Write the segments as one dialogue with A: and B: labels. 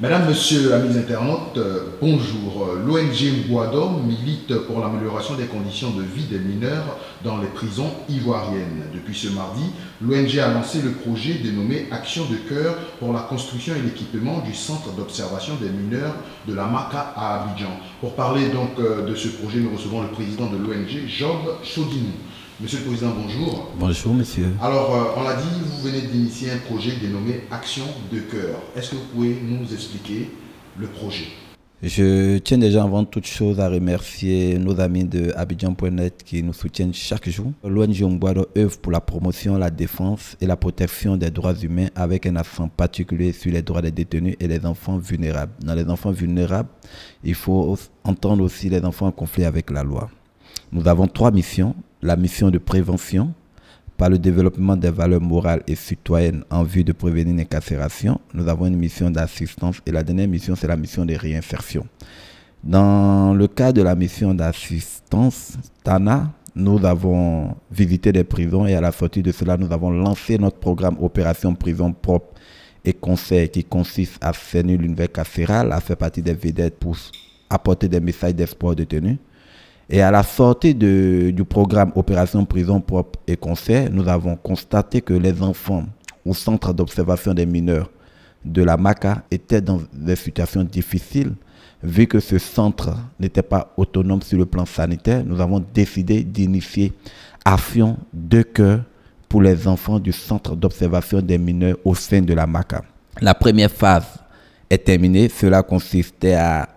A: Mesdames, Messieurs, amis internautes, bonjour. L'ONG Mboado milite pour l'amélioration des conditions de vie des mineurs dans les prisons ivoiriennes. Depuis ce mardi, l'ONG a lancé le projet dénommé Action de cœur pour la construction et l'équipement du centre d'observation des mineurs de la Maka à Abidjan. Pour parler donc de ce projet, nous recevons le président de l'ONG, Job Chaudinou. Monsieur le Président, bonjour.
B: Bonjour, monsieur.
A: Alors, on l'a dit, vous venez d'initier un projet dénommé Action de cœur. Est-ce que vous pouvez nous expliquer le projet?
B: Je tiens déjà avant toute chose à remercier nos amis de Abidjan.net qui nous soutiennent chaque jour. L'ONG Mboado œuvre pour la promotion, la défense et la protection des droits humains avec un accent particulier sur les droits des détenus et les enfants vulnérables. Dans les enfants vulnérables, il faut entendre aussi les enfants en conflit avec la loi. Nous avons 3 missions. La mission de prévention par le développement des valeurs morales et citoyennes en vue de prévenir l'incarcération. Nous avons une mission d'assistance et la dernière mission, c'est la mission de réinsertion. Dans le cas de la mission d'assistance, TANA, nous avons visité des prisons et à la sortie de cela, nous avons lancé notre programme Opération Prison Propre et Conseil qui consiste à fournir l'univers carcéral, à faire partie des vedettes pour apporter des messages d'espoir aux détenus. Et à la sortie du programme Opération Prison Propre et Conseil, nous avons constaté que les enfants au centre d'observation des mineurs de la Maka étaient dans des situations difficiles. Vu que ce centre n'était pas autonome sur le plan sanitaire, nous avons décidé d'initier Action de cœur pour les enfants du centre d'observation des mineurs au sein de la Maka. La première phase est terminée. Cela consistait à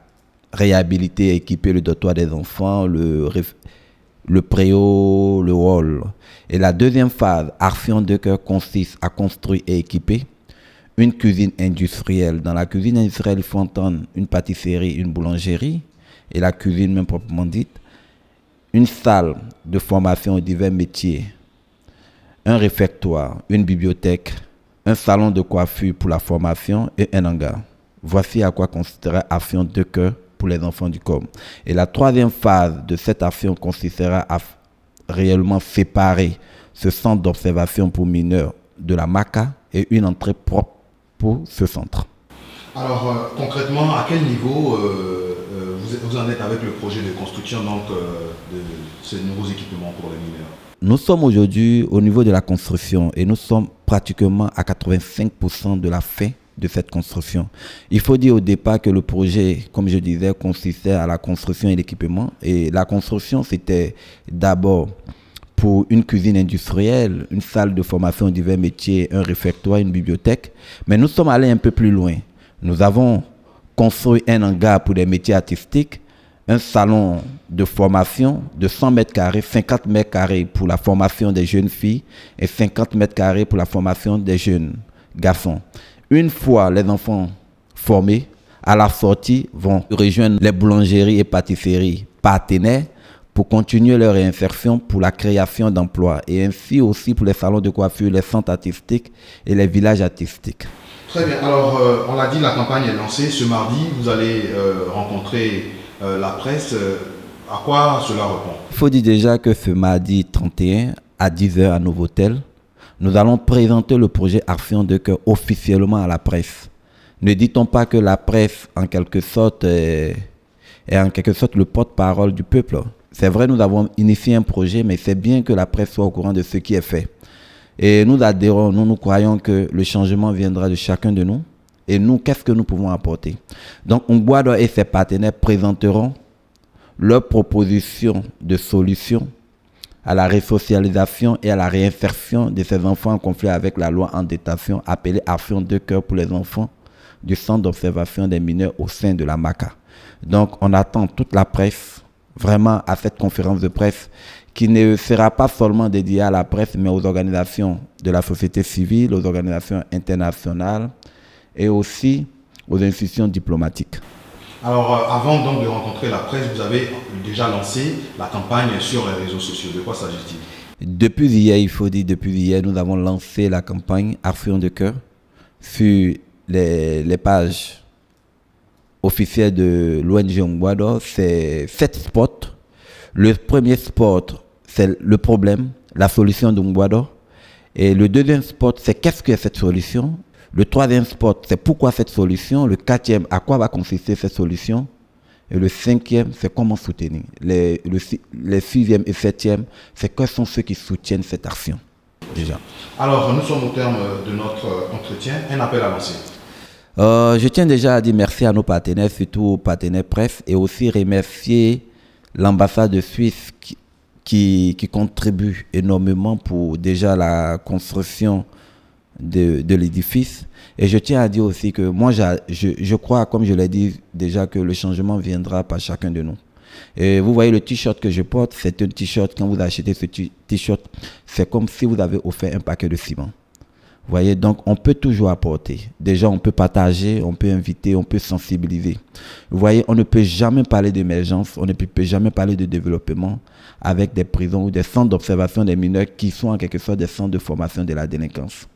B: réhabiliter et équiper le dortoir des enfants, le préau, le hall. Et la deuxième phase, Action de cœur, consiste à construire et équiper une cuisine industrielle. Dans la cuisine industrielle, il faut entendre une pâtisserie, une boulangerie, et la cuisine même proprement dite, une salle de formation aux divers métiers, un réfectoire, une bibliothèque, un salon de coiffure pour la formation et un hangar. Voici à quoi consisterait Action de cœur pour les enfants du COM. Et la troisième phase de cette action consistera à réellement séparer ce centre d'observation pour mineurs de la Maka et une entrée propre pour ce centre.
A: Alors, concrètement, à quel niveau vous en êtes avec le projet de construction donc, de ces nouveaux équipements pour les mineurs?
B: Nous sommes aujourd'hui au niveau de la construction et nous sommes pratiquement à 85% de la fin de cette construction. Il faut dire au départ que le projet, comme je disais, consistait à la construction et l'équipement. Et la construction, c'était d'abord pour une cuisine industrielle, une salle de formation aux divers métiers, un réfectoire, une bibliothèque. Mais nous sommes allés un peu plus loin. Nous avons construit un hangar pour des métiers artistiques, un salon de formation de 100 mètres carrés, 50 mètres carrés pour la formation des jeunes filles et 50 mètres carrés pour la formation des jeunes garçons. Une fois les enfants formés, à la sortie, vont rejoindre les boulangeries et pâtisseries partenaires pour continuer leur réinsertion pour la création d'emplois et ainsi aussi pour les salons de coiffure, les centres artistiques et les villages artistiques.
A: Très bien. Alors, on l'a dit, la campagne est lancée. Ce mardi, vous allez rencontrer la presse. À quoi cela répond?
B: Il faut dire déjà que ce mardi 31 à 10 h à Novotel, nous allons présenter le projet Action de cœur officiellement à la presse. Ne dit-on pas que la presse, en quelque sorte, est en quelque sorte le porte-parole du peuple? C'est vrai, nous avons initié un projet, mais c'est bien que la presse soit au courant de ce qui est fait. Et nous adhérons, nous croyons que le changement viendra de chacun de nous. Et nous, qu'est-ce que nous pouvons apporter? Donc, Mboado et ses partenaires présenteront leurs propositions de solutions à la resocialisation et à la réinsertion de ces enfants en conflit avec la loi en détention appelée Action de cœur pour les enfants du centre d'observation des mineurs au sein de la Maka. Donc on attend toute la presse vraiment à cette conférence de presse qui ne sera pas seulement dédiée à la presse mais aux organisations de la société civile, aux organisations internationales et aussi aux institutions diplomatiques.
A: Alors, avant donc de rencontrer la presse, vous avez déjà lancé la campagne sur les réseaux sociaux. De quoi s'agit-il?
B: Depuis hier, il faut dire, depuis hier, nous avons lancé la campagne Action de cœur sur les pages officielles de l'ONG Mboado. C'est 7 spots. Le premier spot, c'est le problème, la solution de Mboado. Et le deuxième spot, c'est qu'est-ce que cette solution? Le troisième spot, c'est pourquoi cette solution. Le quatrième, à quoi va consister cette solution. Et le cinquième, c'est comment soutenir. Les sixième et septième, c'est quels sont ceux qui soutiennent cette action. Déjà.
A: Alors, nous sommes au terme de notre entretien. Un appel à lancer.
B: Je tiens déjà à dire merci à nos partenaires, surtout aux partenaires presse, et aussi remercier l'ambassade de Suisse qui contribue énormément pour déjà la construction de l'édifice. Et je tiens à dire aussi que moi, je crois, comme je l'ai dit déjà, que le changement viendra par chacun de nous. Et vous voyez le t-shirt que je porte, c'est un t-shirt, quand vous achetez ce t-shirt, c'est comme si vous avez offert un paquet de ciment. Vous voyez, donc on peut toujours apporter. Déjà, on peut partager, on peut inviter, on peut sensibiliser. Vous voyez, on ne peut jamais parler d'émergence, on ne peut jamais parler de développement avec des prisons ou des centres d'observation des mineurs qui sont en quelque sorte des centres de formation de la délinquance.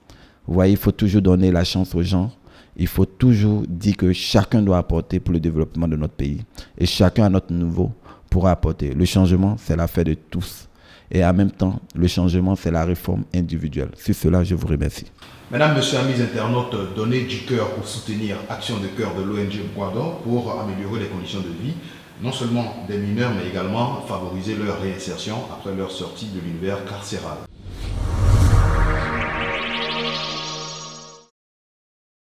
B: Vous voyez, il faut toujours donner la chance aux gens. Il faut toujours dire que chacun doit apporter pour le développement de notre pays. Et chacun à notre niveau pourra apporter. Le changement, c'est l'affaire de tous. Et en même temps, le changement, c'est la réforme individuelle. Sur cela, je vous remercie.
A: Mesdames, Messieurs, amis internautes, donnez du cœur pour soutenir Action de cœur de l'ONG Bois d'Or pour améliorer les conditions de vie, non seulement des mineurs, mais également favoriser leur réinsertion après leur sortie de l'univers carcéral.